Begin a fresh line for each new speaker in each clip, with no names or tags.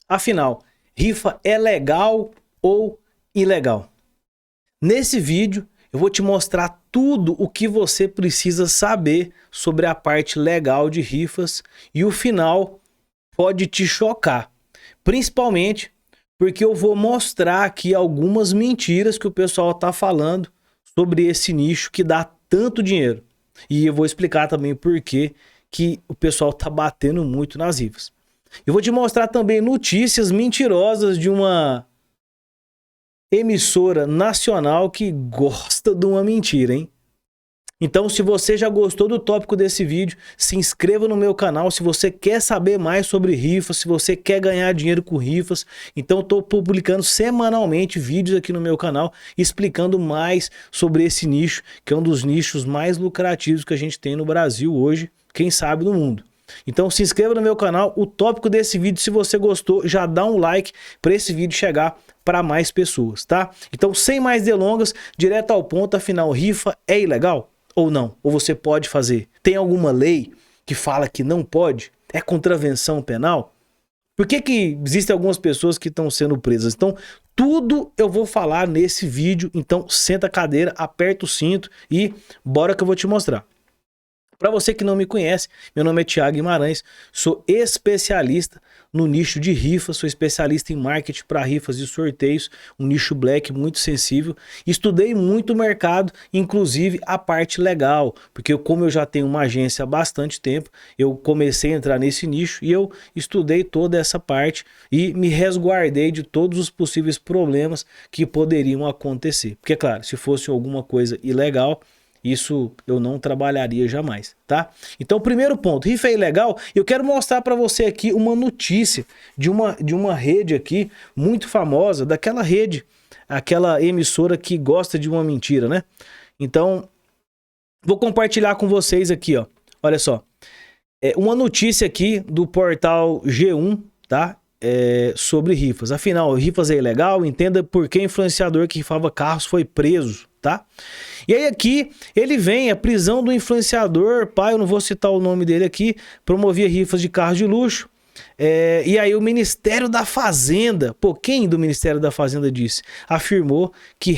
Afinal, rifa é legal ou ilegal? Nesse vídeo eu vou te mostrar tudo o que você precisa saber sobre a parte legal de rifas e o final pode te chocar, principalmente porque eu vou mostrar aqui algumas mentiras que o pessoal está falando sobre esse nicho que dá tanto dinheiro. E eu vou explicar também por que o pessoal está batendo muito nas rifas. Eu vou te mostrar também notícias mentirosas de uma emissora nacional que gosta de uma mentira, hein? Então, se você já gostou do tópico desse vídeo, se inscreva no meu canal. Se você quer saber mais sobre rifas, se você quer ganhar dinheiro com rifas, então eu estou publicando semanalmente vídeos aqui no meu canal explicando mais sobre esse nicho, que é um dos nichos mais lucrativos que a gente tem no Brasil hoje, quem sabe no mundo. Então se inscreva no meu canal. O tópico desse vídeo, se você gostou, já dá um like para esse vídeo chegar para mais pessoas, tá? Então, sem mais delongas, direto ao ponto. Afinal, rifa é ilegal ou não? Ou você pode fazer? Tem alguma lei que fala que não pode? É contravenção penal? Por que existem algumas pessoas que estão sendo presas? Então, tudo eu vou falar nesse vídeo. Então, senta a cadeira, aperta o cinto e bora que eu vou te mostrar. Para você que não me conhece, meu nome é Thiago Guimarães, sou especialista no nicho de rifas, sou especialista em marketing para rifas e sorteios, um nicho black muito sensível. Estudei muito o mercado, inclusive a parte legal, porque como eu já tenho uma agência há bastante tempo, eu comecei a entrar nesse nicho e eu estudei toda essa parte e me resguardei de todos os possíveis problemas que poderiam acontecer. Porque, claro, se fosse alguma coisa ilegal, isso eu não trabalharia jamais, tá? Então, primeiro ponto, rifa é ilegal. Eu quero mostrar para você aqui uma notícia de uma rede aqui muito famosa, daquela rede, aquela emissora que gosta de uma mentira, né? Então, vou compartilhar com vocês aqui, ó. Olha só, uma notícia aqui do portal G1, tá? Sobre rifas. Afinal, rifas é ilegal? Entenda por que influenciador que rifava carros foi preso, tá? E aí aqui ele vem a prisão do influenciador, pai, eu não vou citar o nome dele aqui, promovia rifas de carros de luxo. E aí o Ministério da Fazenda, pô, quem do Ministério da Fazenda disse? Afirmou que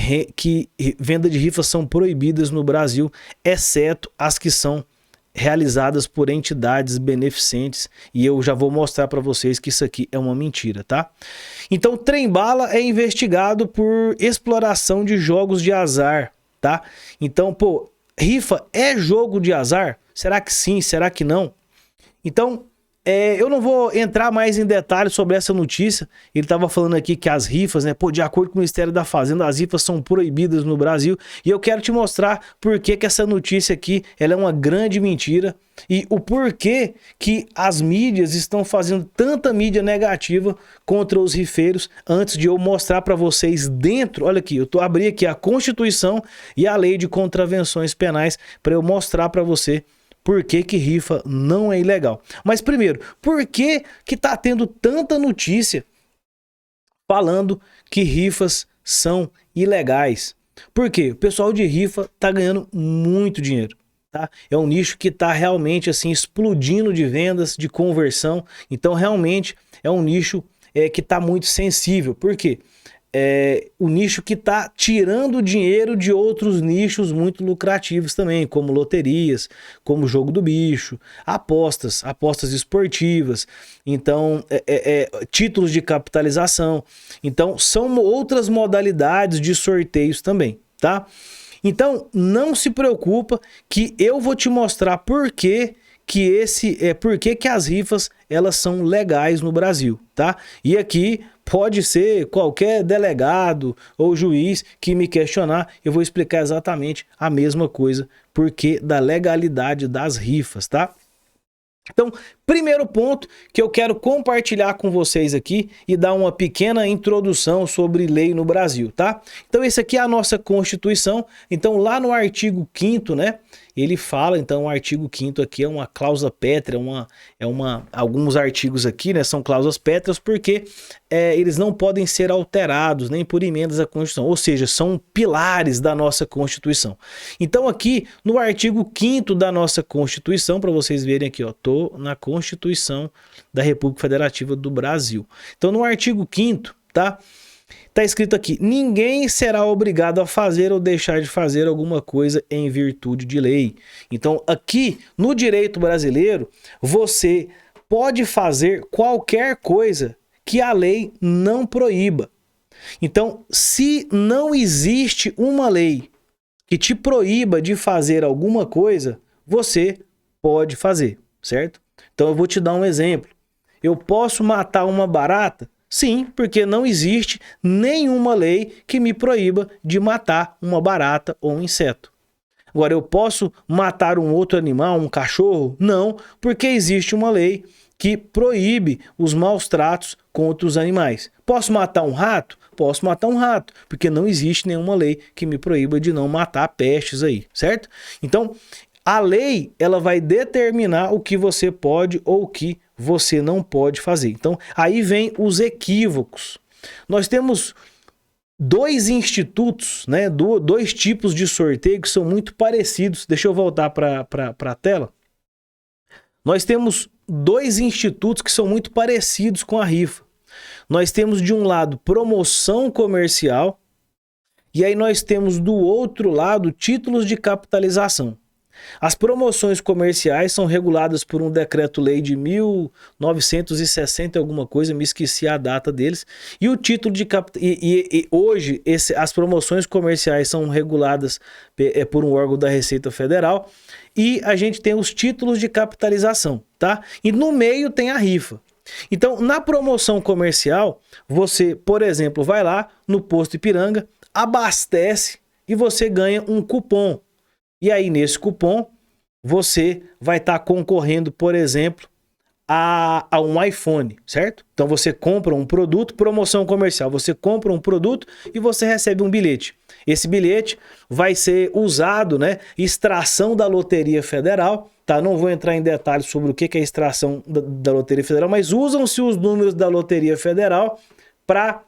venda de rifas são proibidas no Brasil, exceto as que são realizadas por entidades beneficentes, e eu já vou mostrar para vocês que isso aqui é uma mentira, tá? Então, Trem-bala é investigado por exploração de jogos de azar, tá? Então, pô, rifa é jogo de azar? Será que sim? Será que não? Então, eu não vou entrar mais em detalhes sobre essa notícia. Ele estava falando aqui que as rifas, né? Pô, de acordo com o Ministério da Fazenda, as rifas são proibidas no Brasil. E eu quero te mostrar por que essa notícia aqui, ela é uma grande mentira. E o porquê que as mídias estão fazendo tanta mídia negativa contra os rifeiros. Antes de eu mostrar para vocês dentro, olha aqui, eu tô abrindo aqui a Constituição e a Lei de Contravenções Penais para eu mostrar para você por que rifa não é ilegal. Mas primeiro, por que tá tendo tanta notícia falando que rifas são ilegais? Por quê? O pessoal de rifa tá ganhando muito dinheiro, tá? É um nicho que tá realmente assim explodindo de vendas, de conversão. Então realmente é um nicho que tá muito sensível. Por quê? O nicho que está tirando dinheiro de outros nichos muito lucrativos também, como loterias, como jogo do bicho, apostas esportivas, então títulos de capitalização. Então são outras modalidades de sorteios também, tá? Então não se preocupa que eu vou te mostrar por que as rifas elas são legais no Brasil, tá? E aqui pode ser qualquer delegado ou juiz que me questionar, eu vou explicar exatamente a mesma coisa, porque da legalidade das rifas, tá? Então, primeiro ponto que eu quero compartilhar com vocês aqui e dar uma pequena introdução sobre lei no Brasil, tá? Então, esse aqui é a nossa Constituição. Então, lá no artigo 5º, né? Ele fala, então, o artigo 5º aqui é uma cláusula pétrea, alguns artigos aqui, né, são cláusulas pétreas porque eles não podem ser alterados nem por emendas à Constituição, ou seja, são pilares da nossa Constituição. Então aqui no artigo 5º da nossa Constituição, para vocês verem aqui, ó, tô na Constituição Constituição da República Federativa do Brasil. Então, no artigo 5º, tá? Tá escrito aqui: ninguém será obrigado a fazer ou deixar de fazer alguma coisa em virtude de lei. Então, aqui, no direito brasileiro, você pode fazer qualquer coisa que a lei não proíba. Então, se não existe uma lei que te proíba de fazer alguma coisa, você pode fazer, certo? Então, eu vou te dar um exemplo. Eu posso matar uma barata? Sim, porque não existe nenhuma lei que me proíba de matar uma barata ou um inseto. Agora, eu posso matar um outro animal, um cachorro? Não, porque existe uma lei que proíbe os maus tratos contra os animais. Posso matar um rato? Posso matar um rato, porque não existe nenhuma lei que me proíba de não matar pestes aí, certo? Então, a lei, ela vai determinar o que você pode ou o que você não pode fazer. Então, aí vem os equívocos. Nós temos dois institutos, né, dois tipos de sorteio que são muito parecidos. Deixa eu voltar para a tela. Nós temos dois institutos que são muito parecidos com a rifa. Nós temos de um lado promoção comercial e aí nós temos do outro lado títulos de capitalização. As promoções comerciais são reguladas por um decreto-lei de 1960 alguma coisa, me esqueci a data deles. E o título de hoje as promoções comerciais são reguladas por um órgão da Receita Federal e a gente tem os títulos de capitalização, tá? E no meio tem a rifa. Então, na promoção comercial, você, por exemplo, vai lá no posto Ipiranga, abastece e você ganha um cupom. E aí, nesse cupom, você vai estar concorrendo, por exemplo, a um iPhone, certo? Então, você compra um produto, promoção comercial, você compra um produto e você recebe um bilhete. Esse bilhete vai ser usado, né? Extração da Loteria Federal, tá? Não vou entrar em detalhes sobre o que é extração da Loteria Federal, mas usam-se os números da Loteria Federal para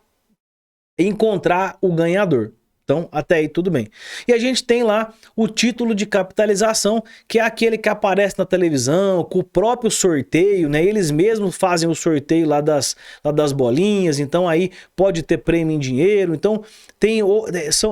encontrar o ganhador. Então, até aí tudo bem. E a gente tem lá o título de capitalização, que é aquele que aparece na televisão, com o próprio sorteio, né? Eles mesmos fazem o sorteio lá das bolinhas, então aí pode ter prêmio em dinheiro, então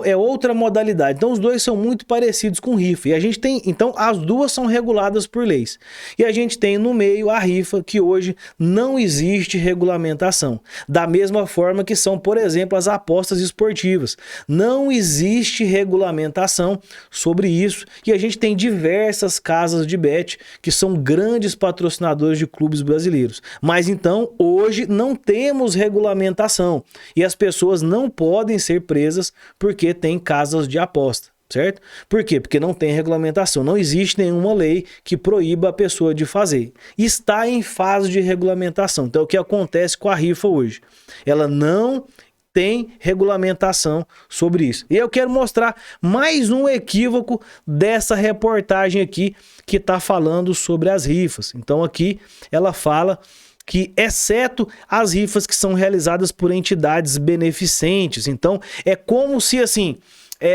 é outra modalidade. Então, os dois são muito parecidos com rifa. E a gente tem, então, as duas são reguladas por leis. E a gente tem no meio a rifa, que hoje não existe regulamentação. Da mesma forma que são, por exemplo, as apostas esportivas. Não existe regulamentação sobre isso e a gente tem diversas casas de bet que são grandes patrocinadores de clubes brasileiros. Mas então hoje não temos regulamentação e as pessoas não podem ser presas porque tem casas de aposta. Certo? Por quê? Porque não tem regulamentação. Não existe nenhuma lei que proíba a pessoa de fazer. Está em fase de regulamentação. Então, o que acontece com a rifa hoje? Ela não tem regulamentação sobre isso. E eu quero mostrar mais um equívoco dessa reportagem aqui que está falando sobre as rifas. Então aqui ela fala que, exceto as rifas que são realizadas por entidades beneficentes. Então é como se assim,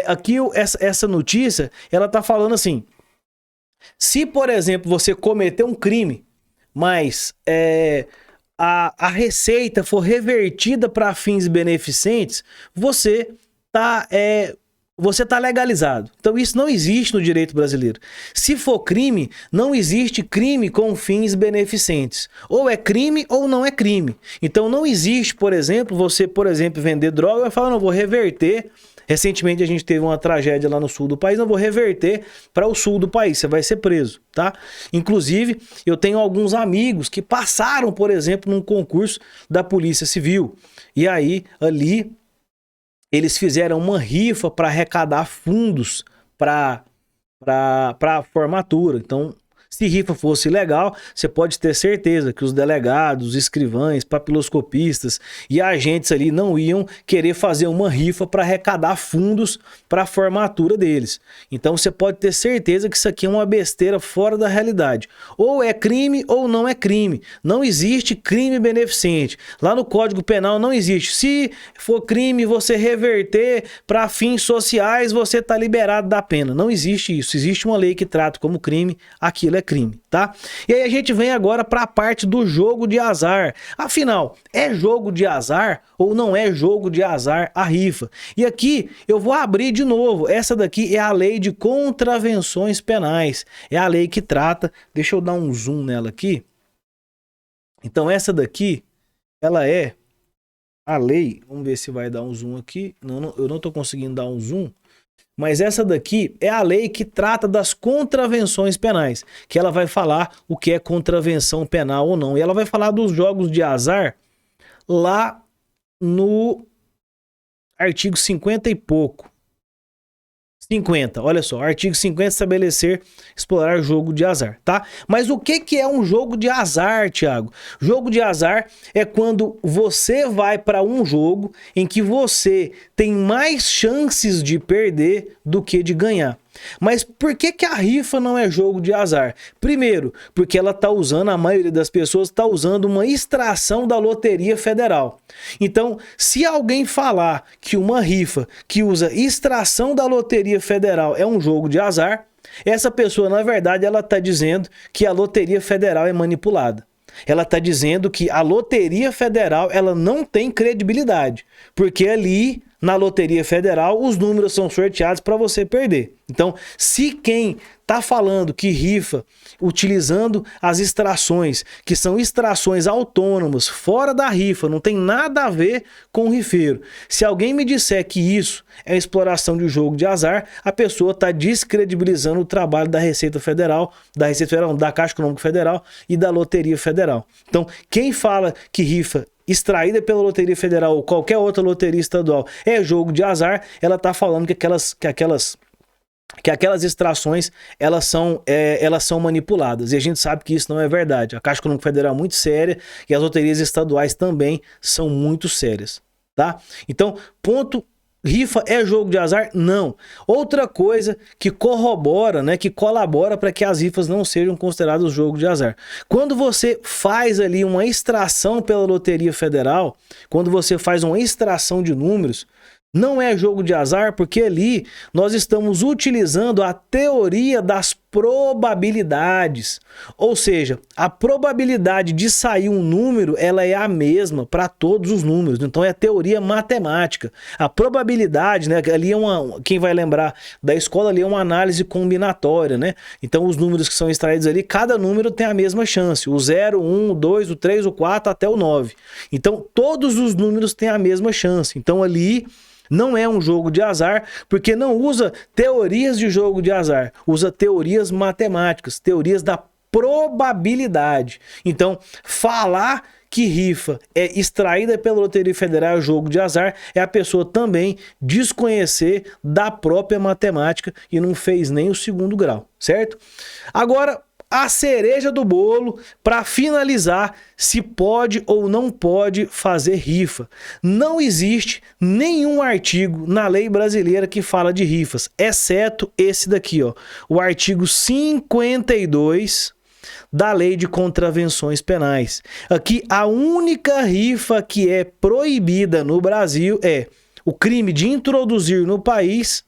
aqui essa notícia, ela está falando assim, se por exemplo você cometeu um crime, mas a receita for revertida para fins beneficentes, você tá legalizado. Então isso não existe no direito brasileiro. Se for crime, não existe crime com fins beneficentes. Ou é crime ou não é crime. Então não existe, por exemplo, você, por exemplo, vender droga e vai falar, não, vou reverter. Recentemente a gente teve uma tragédia lá no sul do país, não vou reverter para o sul do país, você vai ser preso, tá? Inclusive, eu tenho alguns amigos que passaram, por exemplo, num concurso da Polícia Civil. E aí, ali, eles fizeram uma rifa para arrecadar fundos para a formatura. Então, se rifa fosse legal, você pode ter certeza que os delegados, escrivães, papiloscopistas e agentes ali não iam querer fazer uma rifa para arrecadar fundos para a formatura deles. Então você pode ter certeza que isso aqui é uma besteira fora da realidade. Ou é crime ou não é crime. Não existe crime beneficente. Lá no Código Penal não existe. Se for crime você reverter para fins sociais, você está liberado da pena. Não existe isso. Existe uma lei que trata como crime, aquilo é é crime, tá? E aí a gente vem agora para a parte do jogo de azar. Afinal, é jogo de azar ou não é jogo de azar a rifa? E aqui eu vou abrir de novo. Essa daqui é a lei de contravenções penais. É a lei que trata... Deixa eu dar um zoom nela aqui. Então essa daqui, ela é a lei... Vamos ver se vai dar um zoom aqui. Não, eu não estou conseguindo dar um zoom. Mas essa daqui é a lei que trata das contravenções penais, que ela vai falar o que é contravenção penal ou não. E ela vai falar dos jogos de azar lá no artigo 50 e pouco. 50, olha só, artigo 50, estabelecer, explorar jogo de azar, tá? Mas o que é um jogo de azar, Thiago? Jogo de azar é quando você vai para um jogo em que você tem mais chances de perder do que de ganhar. Mas por que a rifa não é jogo de azar? Primeiro, porque ela está usando, a maioria das pessoas está usando uma extração da Loteria Federal. Então, se alguém falar que uma rifa que usa extração da Loteria Federal é um jogo de azar, essa pessoa, na verdade, ela está dizendo que a Loteria Federal é manipulada. Ela está dizendo que a Loteria Federal ela não tem credibilidade, porque ali na Loteria Federal os números são sorteados para você perder. Então, se quem está falando que rifa utilizando as extrações, que são extrações autônomas, fora da rifa, não tem nada a ver com o rifeiro. Se alguém me disser que isso é exploração de jogo de azar, a pessoa está descredibilizando o trabalho da Receita Federal, da Caixa Econômica Federal e da Loteria Federal. Então, quem fala que rifa extraída pela Loteria Federal ou qualquer outra loteria estadual é jogo de azar, ela está falando que aquelas extrações elas são manipuladas, e a gente sabe que isso não é verdade. A Caixa Econômica Federal é muito séria e as loterias estaduais também são muito sérias, tá? Então, ponto, rifa é jogo de azar? Não. Outra coisa que corrobora, né, que colabora para que as rifas não sejam consideradas jogo de azar. Quando você faz ali uma extração pela Loteria Federal, quando você faz uma extração de números, não é jogo de azar, porque ali nós estamos utilizando a teoria das probabilidades. Ou seja, a probabilidade de sair um número, ela é a mesma para todos os números. Então é a teoria matemática. A probabilidade, né, ali quem vai lembrar da escola ali é uma análise combinatória, né? Então os números que são extraídos ali, cada número tem a mesma chance. O 0, 1, o 2, o 3, o 4 até o 9. Então todos os números têm a mesma chance. Então ali não é um jogo de azar, porque não usa teorias de jogo de azar, usa teorias matemáticas, teorias da probabilidade. Então, falar que rifa é extraída pela Loteria Federal é jogo de azar é a pessoa também desconhecer da própria matemática e não fez nem o segundo grau, certo? Agora, a cereja do bolo para finalizar se pode ou não pode fazer rifa. Não existe nenhum artigo na lei brasileira que fala de rifas, exceto esse daqui, ó, o artigo 52 da Lei de Contravenções Penais. Aqui a única rifa que é proibida no Brasil é o crime de introduzir no país,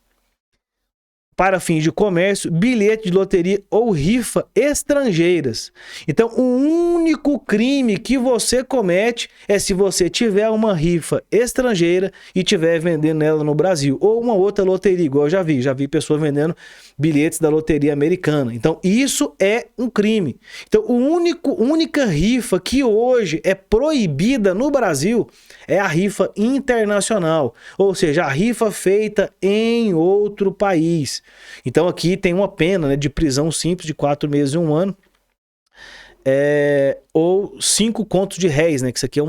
para fins de comércio, bilhete de loteria ou rifa estrangeiras. Então, o único crime que você comete é se você tiver uma rifa estrangeira e estiver vendendo ela no Brasil. Ou uma outra loteria, igual eu já vi pessoas vendendo bilhetes da loteria americana. Então, isso é um crime. Então, a única rifa que hoje é proibida no Brasil é a rifa internacional, ou seja, a rifa feita em outro país. Então aqui tem uma pena, né, de prisão simples de 4 meses e 1 ano, ou 5 contos de réis, né, que isso aqui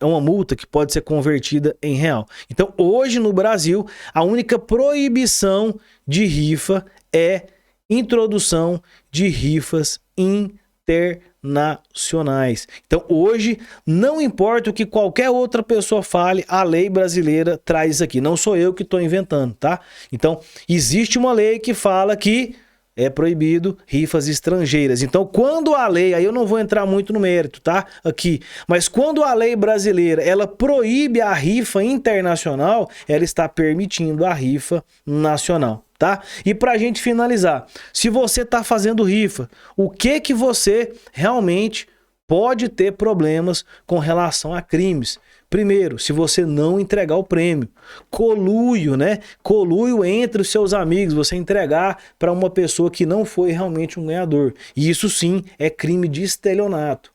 é uma multa que pode ser convertida em real. Então hoje no Brasil a única proibição de rifa é introdução de rifas internacionais. Então hoje não importa o que qualquer outra pessoa fale, a lei brasileira traz isso aqui. Não sou eu que estou inventando, tá? Então existe uma lei que fala que é proibido rifas estrangeiras. Então quando a lei, aí eu não vou entrar muito no mérito, tá? Aqui, mas quando a lei brasileira ela proíbe a rifa internacional, ela está permitindo a rifa nacional. tá? E pra gente finalizar, se você tá fazendo rifa, o que você realmente pode ter problemas com relação a crimes? Primeiro, se você não entregar o prêmio. Conluio, né? Conluio entre os seus amigos, você entregar para uma pessoa que não foi realmente um ganhador. E isso sim é crime de estelionato.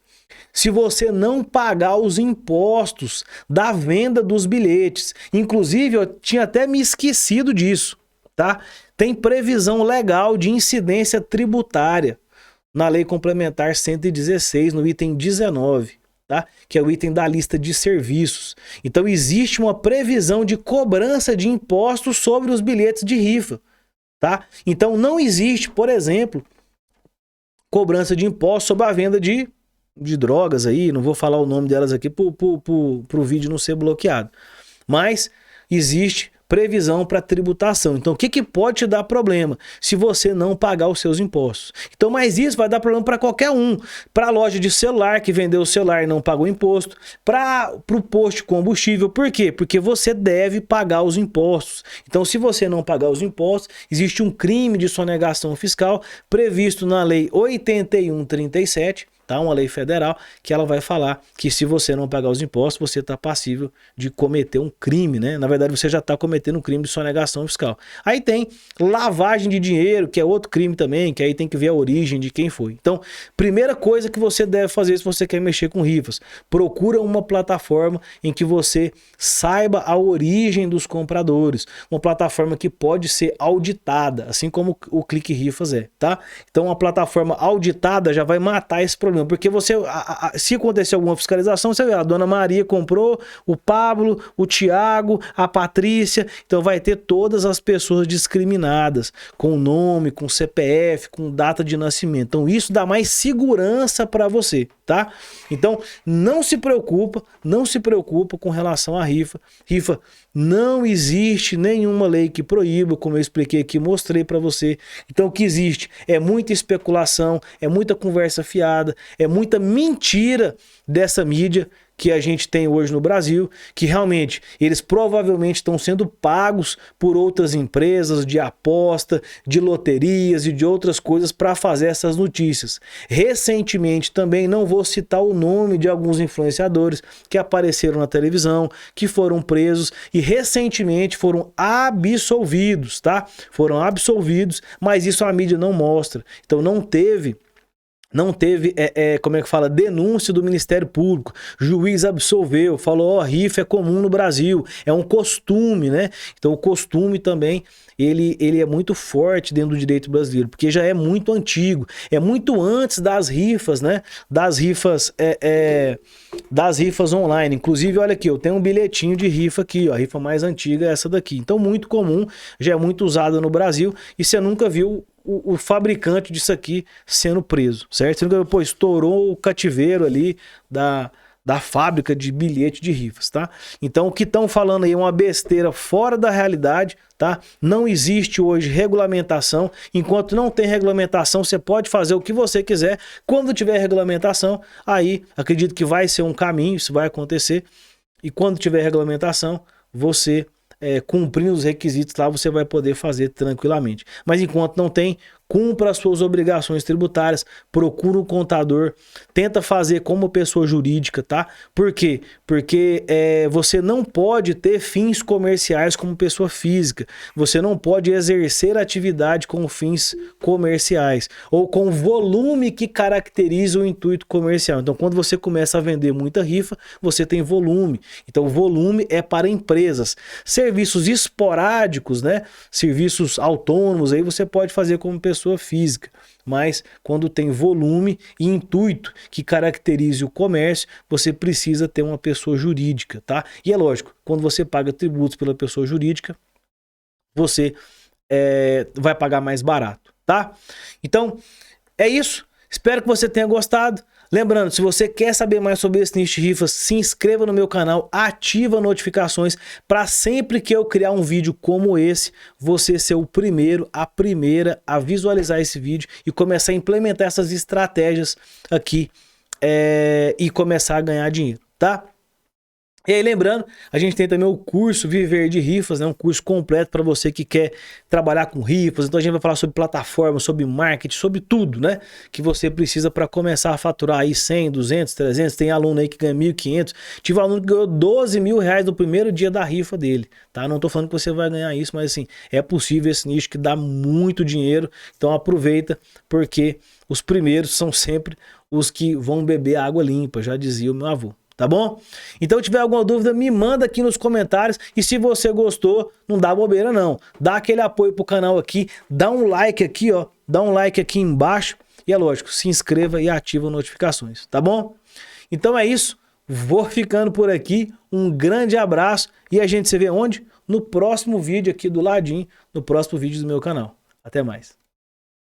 Se você não pagar os impostos da venda dos bilhetes, inclusive eu tinha até me esquecido disso, tá? Tem previsão legal de incidência tributária na Lei Complementar 116, no item 19, tá? Que é o item da lista de serviços. Então existe uma previsão de cobrança de impostos sobre os bilhetes de rifa, tá? Então não existe, por exemplo, cobrança de impostos sobre a venda de drogas aí, não vou falar o nome delas aqui pro vídeo não ser bloqueado. Mas existe previsão para tributação. Então, o que pode te dar problema? Se você não pagar os seus impostos. Então, mas isso vai dar problema para qualquer um. Para a loja de celular que vendeu o celular e não pagou imposto. Para o posto de combustível. Por quê? Porque você deve pagar os impostos. Então, se você não pagar os impostos, existe um crime de sonegação fiscal previsto na Lei 8137, tá? Uma lei federal que ela vai falar que se você não pagar os impostos, você está passível de cometer um crime, né? Na verdade, você já está cometendo um crime de sonegação fiscal. Aí tem lavagem de dinheiro, que é outro crime também, que aí tem que ver a origem de quem foi. Então, primeira coisa que você deve fazer se você quer mexer com rifas, procura uma plataforma em que você saiba a origem dos compradores. Uma plataforma que pode ser auditada, assim como o Clique Rifas é, tá? Então, uma plataforma auditada já vai matar esse problema. Porque você, se acontecer alguma fiscalização, você vê, a dona Maria comprou, o Pablo, o Tiago, a Patrícia, então vai ter todas as pessoas discriminadas, com nome, com CPF, com data de nascimento. Então isso dá mais segurança para você, tá? Então não se preocupa com relação à rifa. Rifa, não existe nenhuma lei que proíba, como eu expliquei aqui, mostrei para você. Então o que existe é muita especulação, é muita conversa fiada, é muita mentira dessa mídia que a gente tem hoje no Brasil, que realmente eles provavelmente estão sendo pagos por outras empresas de aposta, de loterias e de outras coisas para fazer essas notícias. Recentemente também, não vou citar o nome de alguns influenciadores que apareceram na televisão, que foram presos e recentemente foram absolvidos, tá? Foram absolvidos, mas isso a mídia não mostra. Então não teve como é que fala, denúncia do Ministério Público, juiz absolveu, falou, rifa é comum no Brasil, é um costume, né? Então o costume também, ele é muito forte dentro do direito brasileiro, porque já é muito antigo, é muito antes das rifas, né? Das rifas online. Inclusive, olha aqui, eu tenho um bilhetinho de rifa aqui, ó, a rifa mais antiga é essa daqui. Então muito comum, já é muito usada no Brasil, e você nunca viu o fabricante disso aqui sendo preso, certo? Você nunca viu, pô, estourou o cativeiro ali da fábrica de bilhete de rifas, tá? Então o que estão falando aí é uma besteira fora da realidade, tá? Não existe hoje regulamentação. Enquanto não tem regulamentação, você pode fazer o que você quiser. Quando tiver regulamentação, aí acredito que vai ser um caminho, isso vai acontecer. E quando tiver regulamentação, você cumprindo os requisitos lá, você vai poder fazer tranquilamente. Mas enquanto não tem, cumpra as suas obrigações tributárias, procura um contador, tenta fazer como pessoa jurídica, tá? Por quê? Porque você não pode ter fins comerciais como pessoa física, você não pode exercer atividade com fins comerciais, ou com volume que caracteriza o intuito comercial. Então quando você começa a vender muita rifa, você tem volume, então o volume é para empresas. Serviços esporádicos, né? Serviços autônomos, aí você pode fazer como pessoa física, mas quando tem volume e intuito que caracterize o comércio, você precisa ter uma pessoa jurídica, tá? E é lógico, quando você paga tributos pela pessoa jurídica, você vai pagar mais barato, tá? Então, é isso. Espero que você tenha gostado. Lembrando, se você quer saber mais sobre esse nicho de rifas, se inscreva no meu canal, ativa notificações para sempre que eu criar um vídeo como esse, você ser o primeiro, a primeira a visualizar esse vídeo e começar a implementar essas estratégias aqui e começar a ganhar dinheiro, tá? E aí, lembrando, a gente tem também o curso Viver de Rifas, né? Um curso completo para você que quer trabalhar com rifas. Então a gente vai falar sobre plataforma, sobre marketing, sobre tudo, né? Que você precisa para começar a faturar aí 100, 200, 300. Tem aluno aí que ganha 1.500. Tive um aluno que ganhou 12 mil reais no primeiro dia da rifa dele, tá? Não tô falando que você vai ganhar isso, mas assim, é possível esse nicho que dá muito dinheiro. Então aproveita, porque os primeiros são sempre os que vão beber água limpa, já dizia o meu avô. Tá bom? Então, se tiver alguma dúvida, me manda aqui nos comentários. E se você gostou, não dá bobeira não. Dá aquele apoio pro canal aqui, dá um like aqui, ó. Dá um like aqui embaixo. E é lógico, se inscreva e ativa as notificações, tá bom? Então é isso. Vou ficando por aqui. Um grande abraço. E a gente se vê onde? No próximo vídeo aqui do ladinho, no próximo vídeo do meu canal. Até mais.